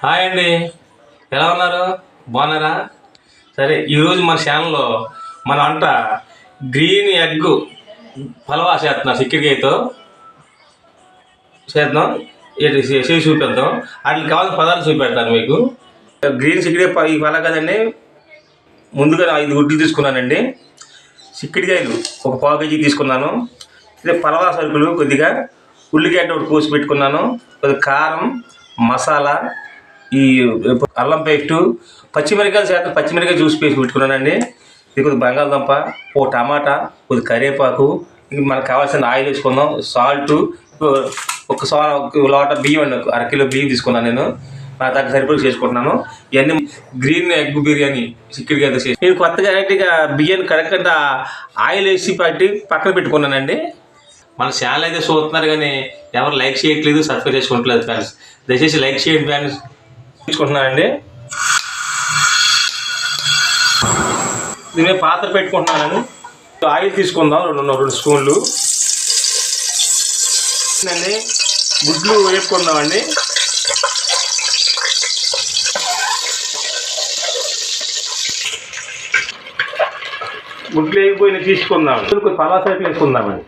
Hi అండి, ఎలా ఉన్నారు? బాగున్నారా? సరే, ఈరోజు మన ఛానల్లో మన వంట గ్రీన్ ఎగ్ పలవా చేస్తున్నాం. చిక్కుడుకాయతో చేద్దాం, చేసి చూపిద్దాం. వాటికి కావాల్సిన పదార్థాలు చూపెడతాను మీకు. గ్రీన్ చిక్కుడుకాయ ఈ పలా కదండి. ముందుగా 5 గుడ్లు తీసుకున్నానండి. చిక్కుడుకాయలు ఒక పావు కేజీ తీసుకున్నాను. పలవా సరుకులు కొద్దిగా, ఉల్లిగడ్డ ఒకటి కోసి పెట్టుకున్నాను, కొద్దిగా కారం, మసాలా, ఈ అల్లం పేస్టు, పచ్చిమిరకాయలు శాతం పచ్చిమిరకాయ జ్యూస్ పేస్ట్ పెట్టుకున్నానండి. ఇది కొద్దిగా బంగాళదుంప, ఓ టమాటా, కొద్ది కరివేపాకు, ఇంక మనకు కావాల్సిన ఆయిల్ వేసుకుందాం, సాల్టు, ఒక లోట బియ్యం అండి, 1/2 కిలో బియ్యం తీసుకున్నాను. నేను నా దగ్గర సరిపడి చేసుకుంటున్నాను. ఇవన్నీ గ్రీన్ ఎగ్ బిర్యానీ చిక్కుడుకాయ చేసి నేను కొత్తగా వెరైటీగా బియ్యాన్ని కరెక్ట్గా ఆయిల్ వేసి పట్టి పక్కన పెట్టుకున్నానండి. మన ఛానల్ అయితే చూస్తున్నారు కానీ ఎవరు లైక్ చేయట్లేదు, సబ్స్క్రైబ్ చేసుకోవట్లేదు ఫ్రెండ్స్. దయచేసి లైక్ చేయండి ఫ్రెండ్స్. తీసుకుంటున్నానండి. దీని పాత్ర పెట్టుకుంటున్నానండి. ఆయిల్ తీసుకుందాం, 2 స్పూన్లు అండి. గుడ్లు వేపుకుందామండి. గుడ్లు వేగిపోయిన తీసుకుందాం. కొంచెం పలాసైపు వేసుకుందామండి.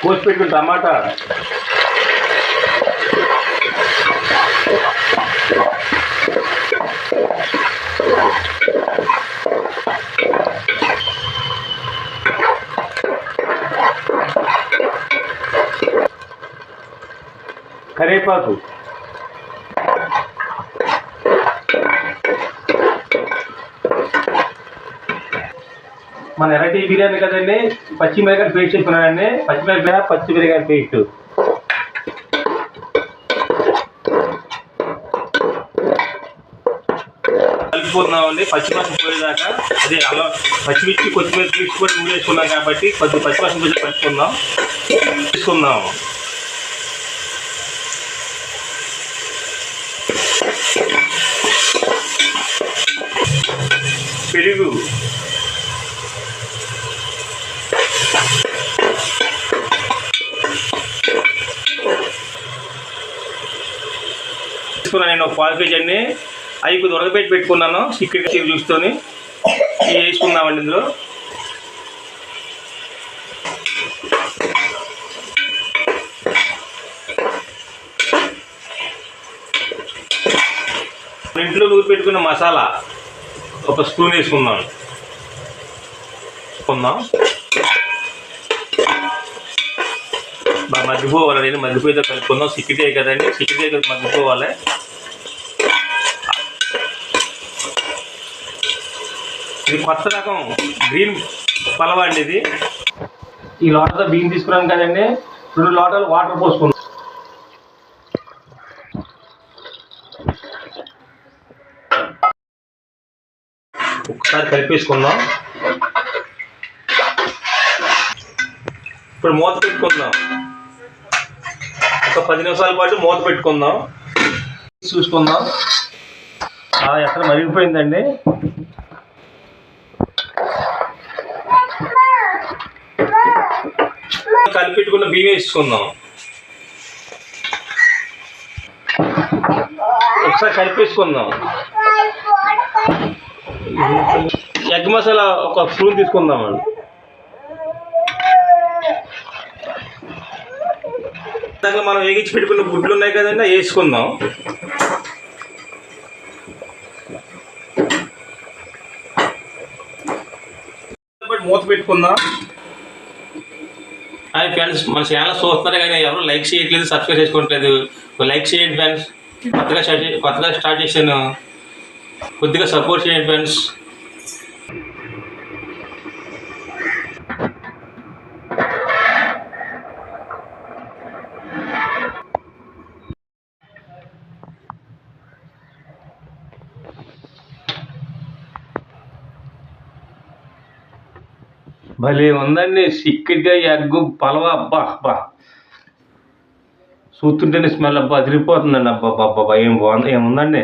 కోసి పెట్టుకుని టమాటా, కరివేపాకు, మన ఎర్రటి బిర్యానీ కదండి. పచ్చిమిరకాయలు పేస్ట్ చేసుకున్నానండి. పచ్చిమిరకాయల పేస్ట్, కలుపుకున్నామండి పచ్చిమిరపకాయ పోయేదాకా. అదే అలా పచ్చిమిర్చి కొత్తిమీర పేస్ట్ కూడా నూనె వేసుకున్నాం కాబట్టి కొద్దిగా పచ్చిమిరపకాయ కొంచెం కలుపుకుందాం. తీసుకుందాం. పెరుగు, నేను 1/4 కేజీ అండి. అవి కొద్దిగా ఉడకబెట్టి పెట్టుకున్నాను. చిక్కుడుకాయ చూసుకొని వేసుకుందామండి. ఇందులో ఇంట్లో నూరి పెట్టుకున్న మసాలా 1 స్పూన్ వేసుకుందాం. బాగా మగ్గిపోవాలి. నేను మగ్గిపోయితే కలుపుకుందాం. చిక్కుడుకాయ కదండి, చిక్కుడుకాయ మగ్గిపోవాలి. ఇది కొత్త రకం గ్రీన్ పలవా అండి. ఇది ఈ లోటతో బియ్యం తీసుకున్నాను కదండి. 2 లోటాలు వాటర్ పోసుకుందాం. ఒకసారి కలిపేసుకుందాం. ఇప్పుడు మూత పెట్టుకుందాం. ఒక 10 నిమిషాల పాటు మూత పెట్టుకుందాం. చూసుకుందాం. ఎక్కడ మరిగిపోయిందండి. కలిపెట్టుకున్న బియ్యం వేసుకుందాం. ఒకసారి కలిపేసుకుందాం. ఎగ్ మసాలా 1 స్పూన్ తీసుకుందామండి. దాంట్లో మనం వేగించి పెట్టుకున్న గుడ్లు ఉన్నాయి కదండి, అవి వేసుకుందాం. మూత పెట్టుకుందాం. హాయ్ ఫ్రెండ్స్, మన ఛానల్ చూస్తున్నారు కానీ ఎవరు లైక్ చేయట్లేదు, సబ్స్క్రైబ్ చేసుకోవట్లేదు. లైక్ చేయండి ఫ్రెండ్స్. కొత్తగా స్టార్ట్ చేశాను, కొద్దిగా సపోర్ట్ చేయండి ఫ్రెండ్స్. భలే ఉందండి చిక్కుడుకాయ ఎగ్గు పలవా. అబ్బా అబ్బా, చూస్తుంటేనే స్మెల్ అబ్బా అదిరిపోతుందండి. అబ్బా అబ్బా ఏం బాగుంది, ఏముందండి.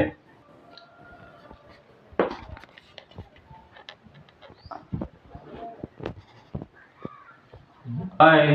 హాయ్.